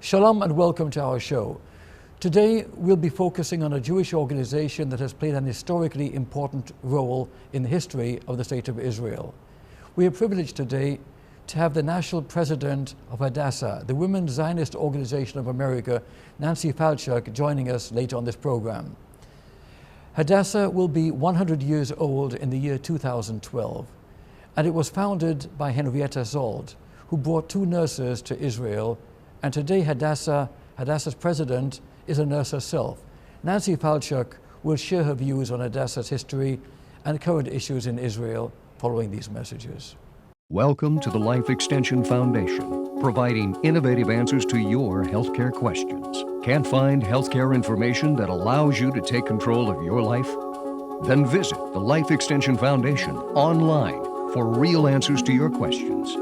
Shalom and welcome to our show. Today we'll be focusing on a Jewish organization that has played an historically important role in the history of the State of Israel. We are privileged today to have the National President of Hadassah, the Women's Zionist Organization of America, Nancy Falchuk, joining us later on this program. Hadassah will be 100 years old in the year 2012, and it was founded by Henrietta Szold, who brought two nurses to Israel. And today Hadassah's president is a nurse herself. Nancy Falchuk will share her views on Hadassah's history and current issues in Israel following these messages. Welcome to the Life Extension Foundation, providing innovative answers to your healthcare questions. Can't find healthcare information that allows you to take control of your life? Then visit the Life Extension Foundation online for real answers to your questions.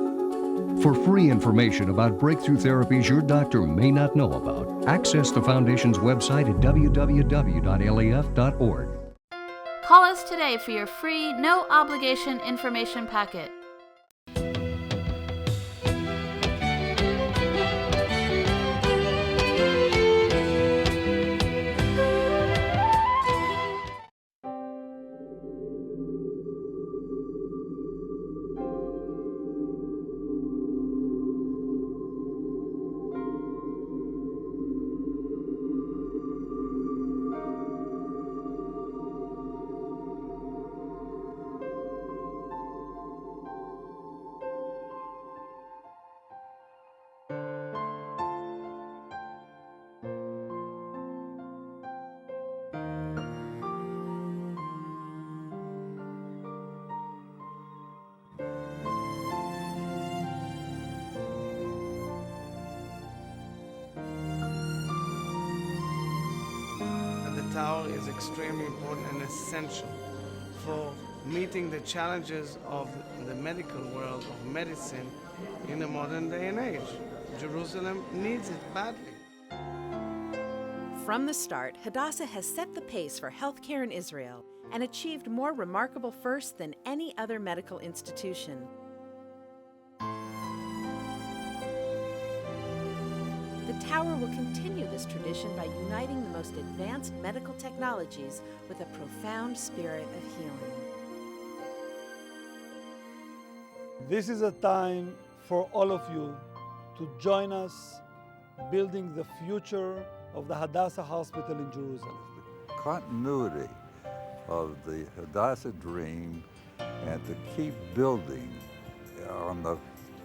For free information about breakthrough therapies your doctor may not know about, access the Foundation's website at www.laf.org. Call us today for your free, no-obligation information packet. The tower is extremely important and essential for meeting the challenges of the medical world, of medicine in the modern day and age. Jerusalem needs it badly. From the start, Hadassah has set the pace for healthcare in Israel and achieved more remarkable firsts than any other medical institution. The tower will continue this tradition by uniting the most advanced medical technologies with a profound spirit of healing. This is a time for all of you to join us building the future of the Hadassah Hospital in Jerusalem. The continuity of the Hadassah dream and to keep building on the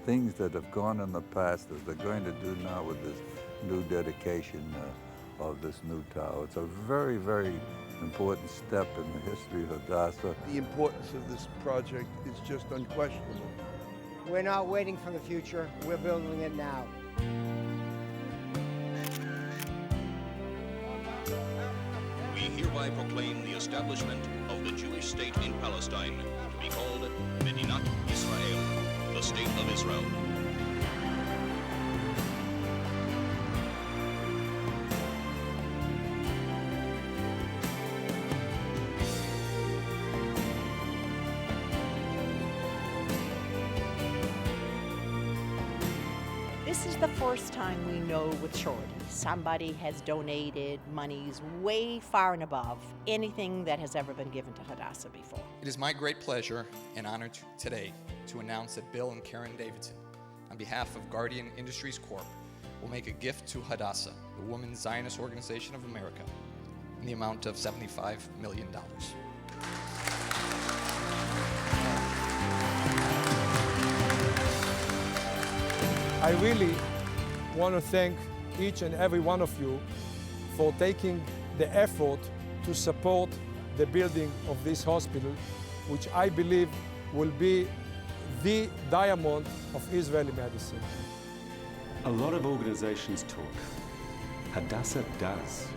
things that have gone in the past that they're going to do now with this new dedication of this new tower. It's a very, very important step in the history of Hadassah. The importance of this project is just unquestionable. We're not waiting for the future, we're building it now. We hereby proclaim the establishment of the Jewish state in Palestine to be called Medinat Israel, the State of Israel. This is the first time we know with surety somebody has donated monies way far and above anything that has ever been given to Hadassah before. It is my great pleasure and honor today to announce that Bill and Karen Davidson, on behalf of Guardian Industries Corp., will make a gift to Hadassah, the Women's Zionist Organization of America, in the amount of $75 million. I really want to thank each and every one of you for taking the effort to support the building of this hospital, which I believe will be the diamond of Israeli medicine. A lot of organizations talk. Hadassah does.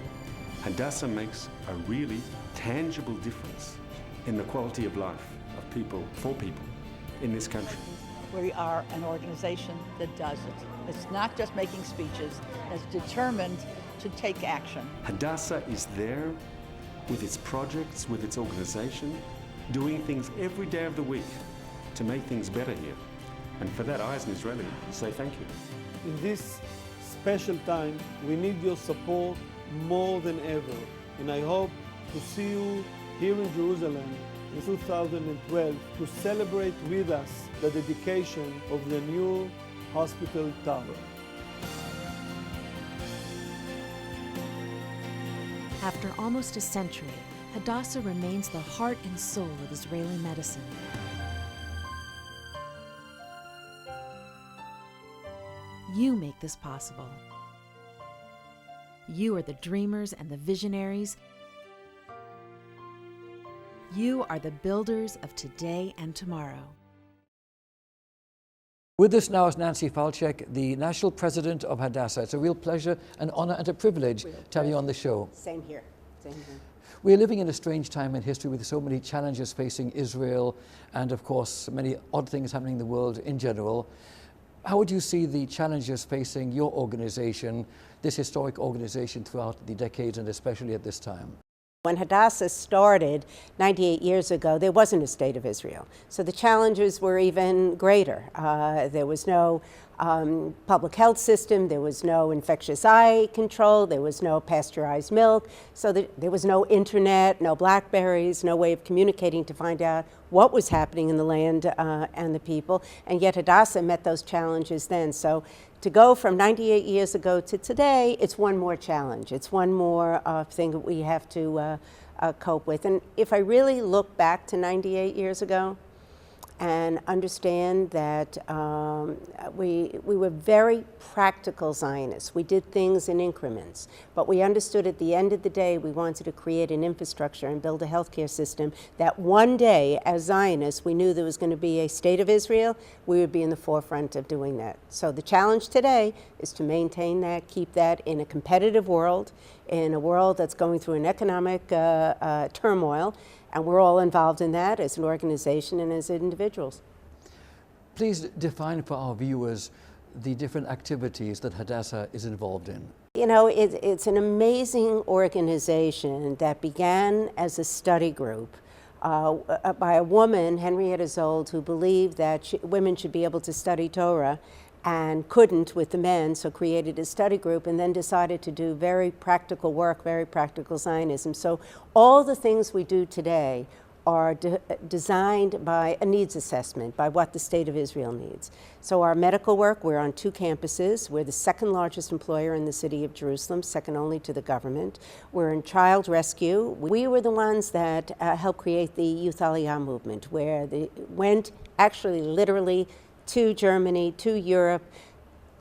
Hadassah makes a really tangible difference in the quality of life of people, for people in this country. We are an organization that does it. It's not just making speeches, it's determined to take action. Hadassah is there with its projects, with its organization, doing things every day of the week to make things better here. And for that, I, as an Israeli, say thank you. In this special time, we need your support more than ever. And I hope to see you here in Jerusalem in 2012 to celebrate with us the dedication of the new hospital tower. After almost a century, Hadassah remains the heart and soul of Israeli medicine. You make this possible. You are the dreamers and the visionaries. You are the builders of today and tomorrow. With us now is Nancy Falchuk, the National President of Hadassah. It's a real pleasure, an honor and a privilege to have you on the show. Same here. Same here. We're living in a strange time in history with so many challenges facing Israel and, of course, many odd things happening in the world in general. How would you see the challenges facing your organization, this historic organization, throughout the decades and especially at this time? When Hadassah started 98 years ago, there wasn't a state of Israel. So the challenges were even greater. There was no public health system, there was no infectious eye control, there was no pasteurized milk, so there was no internet, no Blackberries, no way of communicating to find out what was happening in the land and the people. And yet Hadassah met those challenges then. So to go from 98 years ago to today, it's one more challenge. It's one more thing that we have to cope with. And if I really look back to 98 years ago and understand that we were very practical Zionists. We did things in increments, but we understood at the end of the day we wanted to create an infrastructure and build a healthcare system that one day, as Zionists, we knew there was going to be a state of Israel. We would be in the forefront of doing that. So the challenge today is to maintain that, keep that in a competitive world, in a world that's going through an economic turmoil, and we're all involved in that as an organization and as individuals. Please define for our viewers the different activities that Hadassah is involved in. You know, it's an amazing organization that began as a study group by a woman, Henrietta Szold, who believed that women should be able to study Torah and couldn't with the men, so created a study group and then decided to do very practical work, very practical Zionism. So all the things we do today are designed by a needs assessment, by what the state of Israel needs. So our medical work, we're on 2 campuses. We're the second largest employer in the city of Jerusalem, second only to the government. We're in child rescue. We were the ones that helped create the Youth Aliyah movement, where they went actually literally to Germany, to Europe,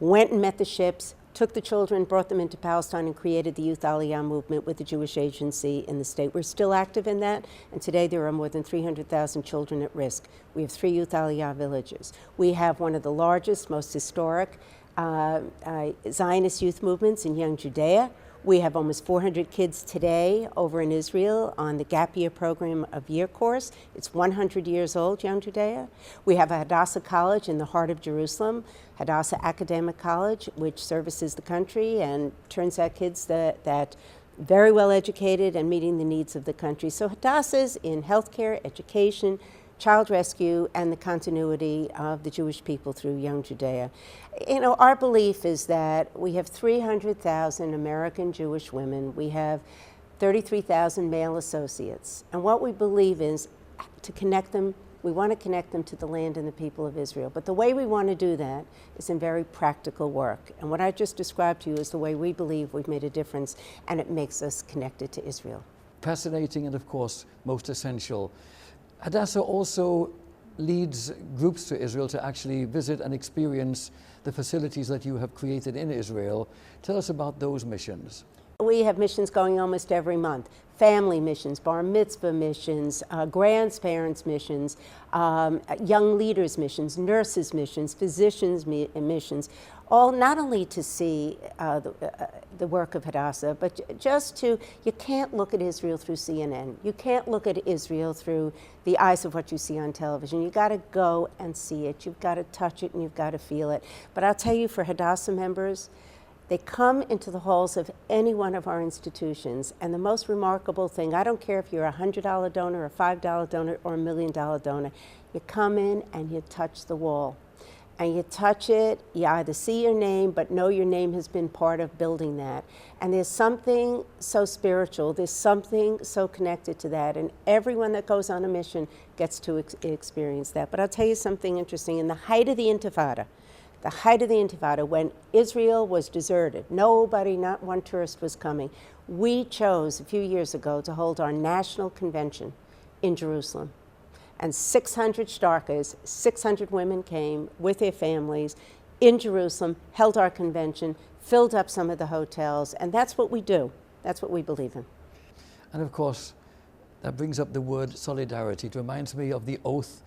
went and met the ships, took the children, brought them into Palestine, and created the Youth Aliyah movement with the Jewish agency in the state. We're still active in that, and today there are more than 300,000 children at risk. We have 3 Youth Aliyah villages. We have one of the largest, most historic Zionist youth movements in young Judea. We have almost 400 kids today over in Israel on the Gap Year program of year course. It's 100 years old, young Judea. We have a Hadassah College in the heart of Jerusalem, Hadassah Academic College, which services the country and turns out kids that very well educated and meeting the needs of the country. So Hadassah's in healthcare, education, child rescue, and the continuity of the Jewish people through young Judea. You know, our belief is that we have 300,000 American Jewish women. We have 33,000 male associates. And what we believe is to connect them, we want to connect them to the land and the people of Israel. But the way we want to do that is in very practical work. And what I just described to you is the way we believe we've made a difference, and it makes us connected to Israel. Fascinating and, of course, most essential. Hadassah also leads groups to Israel to actually visit and experience the facilities that you have created in Israel. Tell us about those missions. We have missions going almost every month. Family missions, bar mitzvah missions, grandparents missions, young leaders missions, nurses missions, physicians missions, all not only to see the work of Hadassah, but just to, you can't look at Israel through CNN. You can't look at Israel through the eyes of what you see on television. You got to go and see it. You've got to touch it and you've got to feel it. But I'll tell you, for Hadassah members, they come into the halls of any one of our institutions, and the most remarkable thing, I don't care if you're a $100 donor, a $5 donor, or $1 million donor, you come in and you touch the wall. and you touch it, you either see your name, but know your name has been part of building that. And there's something so spiritual, there's something so connected to that, and everyone that goes on a mission gets to experience that. But I'll tell you something interesting. In the height of the Intifada, when Israel was deserted, nobody, not one tourist was coming, we chose a few years ago to hold our national convention in Jerusalem. And 600 shtarkas, 600 women came with their families in Jerusalem, held our convention, filled up some of the hotels, and that's what we do. That's what we believe in. And of course, that brings up the word solidarity. It reminds me of the oath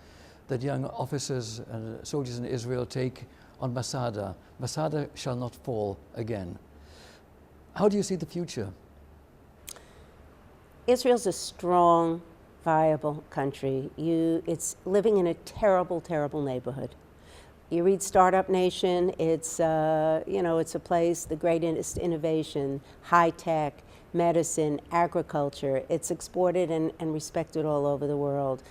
that young officers and soldiers in Israel take on Masada. Masada shall not fall again. How do you see the future? Israel's a strong, viable country. It's living in a terrible, terrible neighborhood. You read Startup Nation, it's it's a place, the greatest innovation, high tech, medicine, agriculture. It's exported and respected all over the world.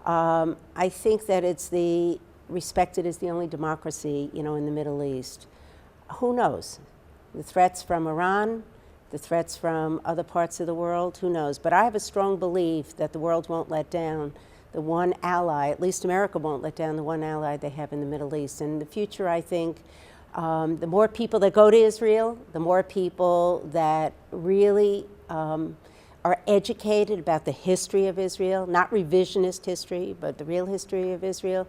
I think that it's respected as the only democracy, in the Middle East. Who knows? The threats from Iran, the threats from other parts of the world, who knows? But I have a strong belief that the world won't let down the one ally, at least America won't let down the one ally they have in the Middle East. And in the future, I think the more people that go to Israel, the more people that really are educated about the history of Israel, not revisionist history, but the real history of Israel,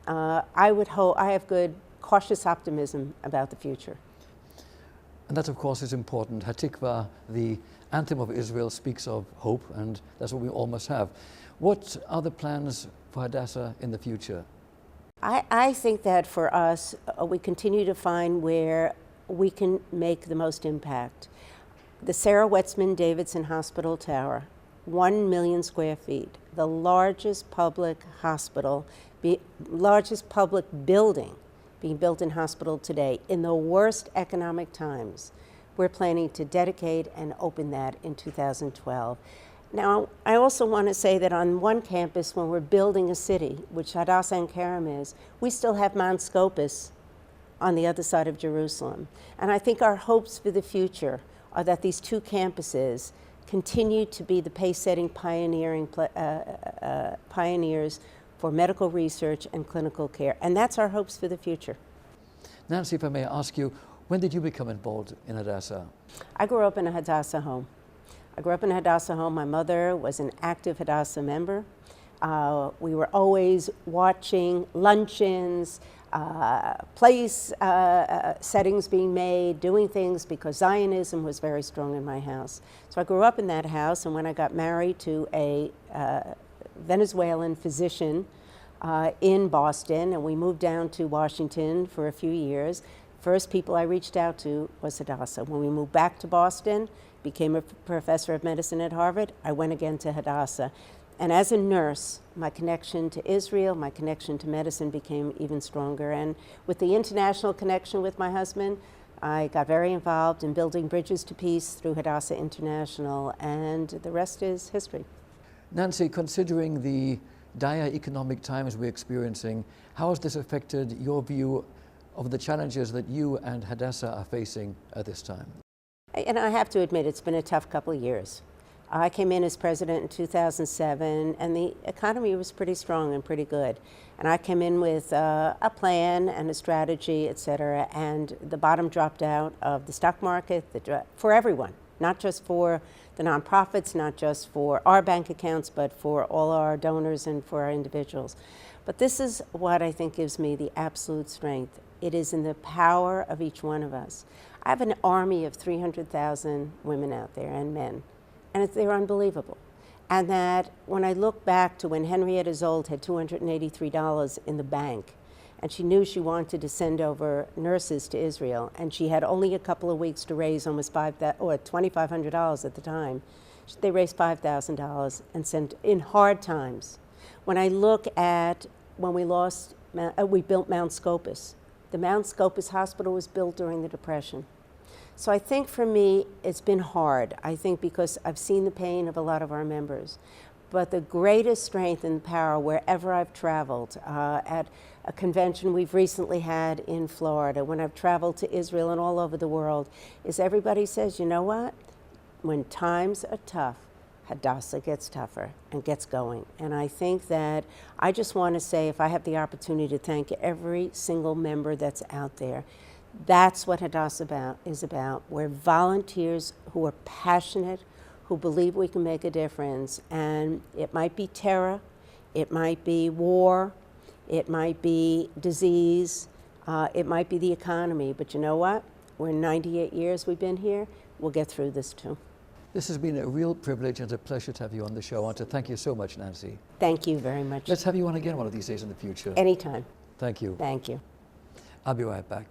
I have good, cautious optimism about the future. And that, of course, is important. Hatikvah, the anthem of Israel, speaks of hope, and that's what we all must have. What are the plans for Hadassah in the future? I think that for us, we continue to find where we can make the most impact. The Sarah Wetzman Davidson Hospital Tower, 1 million square feet, the largest public hospital, largest public building being built in hospital today in the worst economic times. We're planning to dedicate and open that in 2012. Now, I also want to say that on one campus, when we're building a city, which Hadassah and Kerem is, we still have Mount Scopus on the other side of Jerusalem. And I think our hopes for the future are that these two campuses continue to be the pace-setting pioneers for medical research and clinical care. And that's our hopes for the future. Nancy, if I may ask you, when did you become involved in Hadassah? I grew up in a Hadassah home. My mother was an active Hadassah member. We were always watching luncheons, place settings being made, doing things, because Zionism was very strong in my house. So I grew up in that house, and when I got married to a Venezuelan physician in Boston, and we moved down to Washington for a few years, first people I reached out to was Hadassah. When we moved back to Boston, became a professor of medicine at Harvard, I went again to Hadassah. And as a nurse, my connection to Israel, my connection to medicine became even stronger. And with the international connection with my husband, I got very involved in building bridges to peace through Hadassah International, and the rest is history. Nancy, considering the dire economic times we're experiencing, how has this affected your view of the challenges that you and Hadassah are facing at this time? And I have to admit, it's been a tough couple of years. I came in as president in 2007, and the economy was pretty strong and pretty good. And I came in with a plan and a strategy, et cetera, and the bottom dropped out of the stock market for everyone, not just for the nonprofits, not just for our bank accounts, but for all our donors and for our individuals. But this is what I think gives me the absolute strength. It is in the power of each one of us. I have an army of 300,000 women out there and men, and they're unbelievable. And that when I look back to when Henrietta Szold had $283 in the bank, and she knew she wanted to send over nurses to Israel, and she had only a couple of weeks to raise almost $2,500 at the time. They raised $5,000 and sent in hard times. When I look at when we built Mount Scopus. The Mount Scopus Hospital was built during the Depression. So I think for me, it's been hard. I think because I've seen the pain of a lot of our members. but the greatest strength and power wherever I've traveled, at a convention we've recently had in Florida, when I've traveled to Israel and all over the world, is everybody says, you know what? When times are tough, Hadassah gets tougher and gets going. And I think that I just want to say, if I have the opportunity to thank every single member that's out there, that's what Hadassah is about. We're volunteers who are passionate, who believe we can make a difference. And it might be terror, it might be war, it might be disease, it might be the economy. But you know what? We're 98 years we've been here. We'll get through this too. This has been a real privilege and a pleasure to have you on the show. I want to thank you so much, Nancy. Thank you very much. Let's have you on again one of these days in the future. Anytime. Thank you. Thank you. I'll be right back.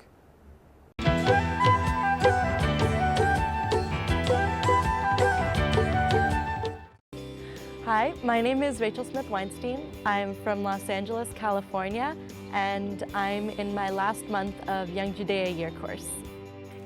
Hi, my name is Rachel Smith-Weinstein. I'm from Los Angeles, California, and I'm in my last month of Young Judea year course.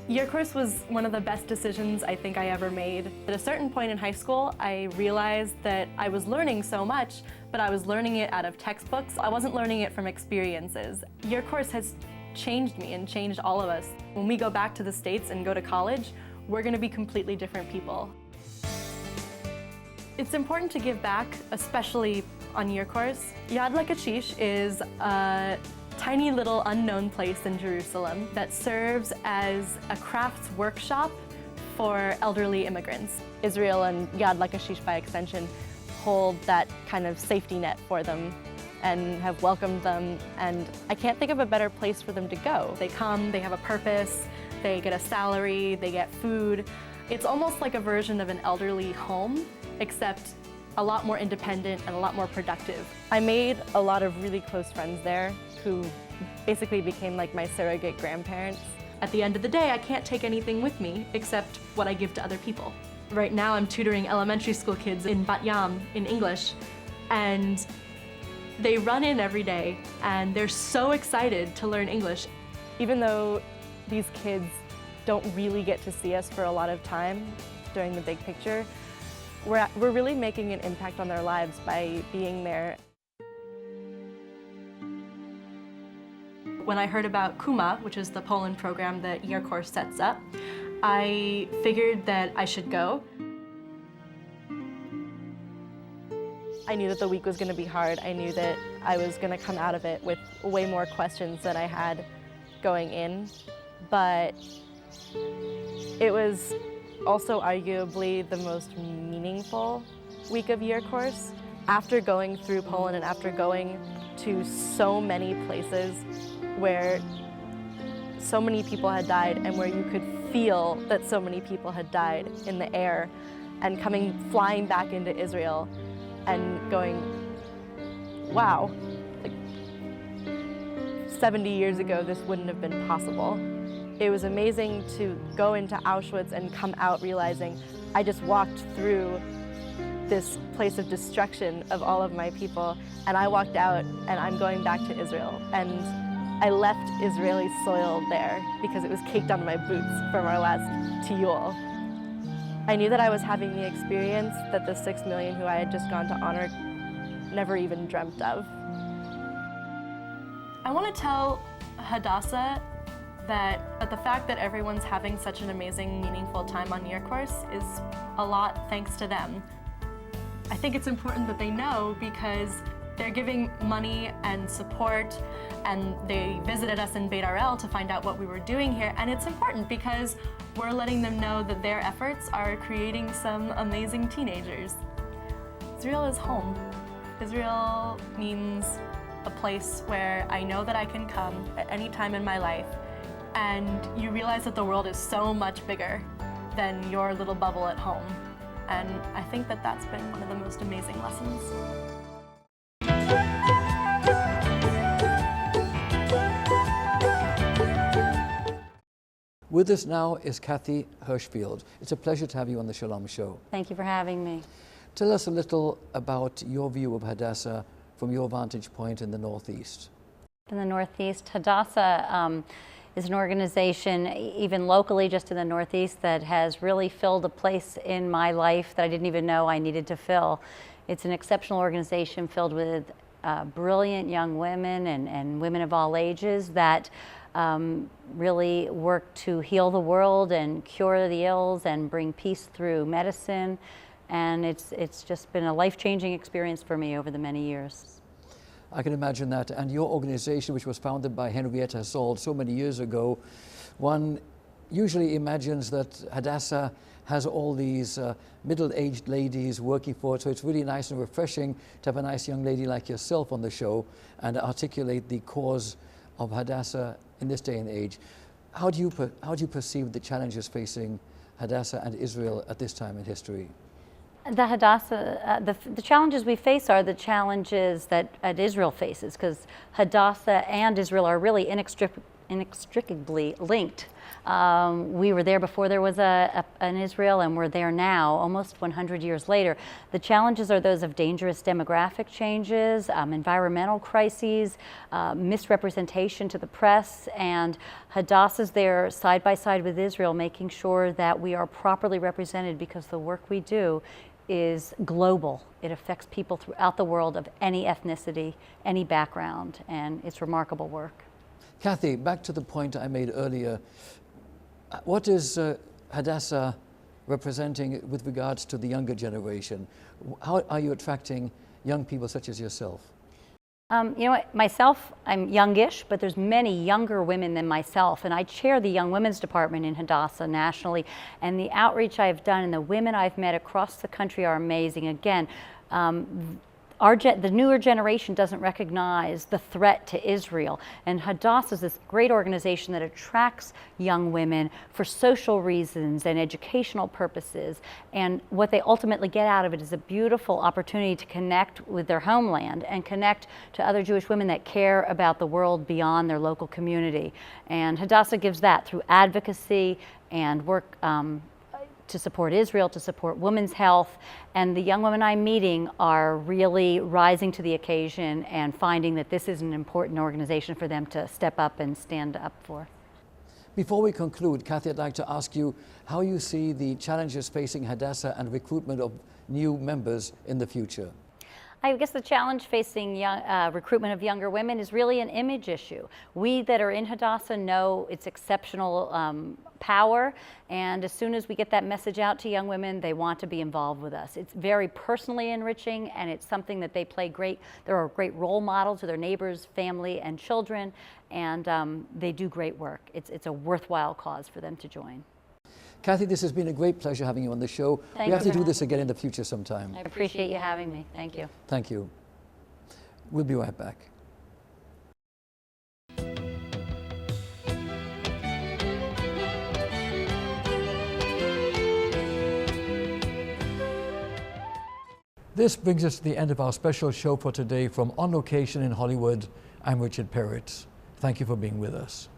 Year course was one of the best decisions I think I ever made. At a certain point in high school, I realized that I was learning so much, but I was learning it out of textbooks. I wasn't learning it from experiences. Year course has changed me and changed all of us. When we go back to the States and go to college, we're going to be completely different people. It's important to give back, especially on year course. Yad Lachish is a tiny little unknown place in Jerusalem that serves as a crafts workshop for elderly immigrants. Israel and Yad Lachish, by extension, hold that kind of safety net for them and have welcomed them, and I can't think of a better place for them to go. They come, they have a purpose, they get a salary, they get food. It's almost like a version of an elderly home, except a lot more independent and a lot more productive. I made a lot of really close friends there who basically became like my surrogate grandparents. At the end of the day, I can't take anything with me except what I give to other people. Right now I'm tutoring elementary school kids in Bat Yam in English, and they run in every day and they're so excited to learn English. Even though these kids don't really get to see us for a lot of time during the big picture, we're really making an impact on their lives by being there. When I heard about Kuma, which is the Poland program that Year Course sets up, I figured that I should go. I knew that the week was going to be hard. I knew that I was going to come out of it with way more questions than I had going in, but it was also arguably the most meaningful week of Year Course. After going through Poland and after going to so many places where so many people had died and where you could feel that so many people had died in the air, and flying back into Israel and going, wow, like 70 years ago this wouldn't have been possible. It was amazing to go into Auschwitz and come out realizing I just walked through this place of destruction of all of my people, and I walked out and I'm going back to Israel. And I left Israeli soil there because it was caked onto my boots from our last Tiyul. I knew that I was having the experience that the 6 million who I had just gone to honor never even dreamt of. I want to tell Hadassah that the fact that everyone's having such an amazing, meaningful time on Year Course is a lot thanks to them. I think it's important that they know because they're giving money and support, and they visited us in Beit Arel to find out what we were doing here, and it's important because we're letting them know that their efforts are creating some amazing teenagers. Israel is home. Israel means a place where I know that I can come at any time in my life, and you realize that the world is so much bigger than your little bubble at home. And I think that that's been one of the most amazing lessons. With us now is Kathy Hershfield. It's a pleasure to have you on the Shalom Show. Thank you for having me. Tell us a little about your view of Hadassah from your vantage point in the Northeast. In the Northeast, Hadassah is an organization, even locally just in the Northeast, that has really filled a place in my life that I didn't even know I needed to fill. It's an exceptional organization filled with brilliant young women and women of all ages that really work to heal the world and cure the ills and bring peace through medicine. And it's just been a life-changing experience for me over the many years. I can imagine that. And your organization, which was founded by Henrietta Szold so many years ago, one usually imagines that Hadassah has all these middle-aged ladies working for it, so it's really nice and refreshing to have a nice young lady like yourself on the show and articulate the cause of Hadassah in this day and age. How do you perceive the challenges facing Hadassah and Israel at this time in history? The Hadassah, the challenges we face are the challenges that Israel faces, because Hadassah and Israel are really inextricably linked. We were there before there was an Israel, and we're there now, almost 100 years later. The challenges are those of dangerous demographic changes, environmental crises, misrepresentation to the press, and Hadassah's there side by side with Israel, making sure that we are properly represented, because the work we do is global. It affects people throughout the world of any ethnicity, any background, and it's remarkable work. Kathy, back to the point I made earlier. What is Hadassah representing with regards to the younger generation? How are you attracting young people such as yourself? You know what, myself, I'm youngish, but there's many younger women than myself, and I chair the Young Women's Department in Hadassah nationally, and the outreach I've done and the women I've met across the country are amazing. Again, the newer generation doesn't recognize the threat to Israel, and Hadassah is this great organization that attracts young women for social reasons and educational purposes, and what they ultimately get out of it is a beautiful opportunity to connect with their homeland and connect to other Jewish women that care about the world beyond their local community. And Hadassah gives that through advocacy and work to support Israel, to support women's health, and the young women I'm meeting are really rising to the occasion and finding that this is an important organization for them to step up and stand up for. Before we conclude, Kathy, I'd like to ask you how you see the challenges facing Hadassah and recruitment of new members in the future. I guess the challenge facing recruitment of younger women is really an image issue. We that are in Hadassah know its exceptional power, and as soon as we get that message out to young women, they want to be involved with us. It's very personally enriching, and it's something that they play great. They're a great role model to their neighbors, family, and children, and they do great work. It's a worthwhile cause for them to join. Kathy, this has been a great pleasure having you on the show. We have to do this again in the future sometime. I appreciate you having me. Thank you. Thank you. We'll be right back. This brings us to the end of our special show for today. From On Location in Hollywood, I'm Richard Peritz. Thank you for being with us.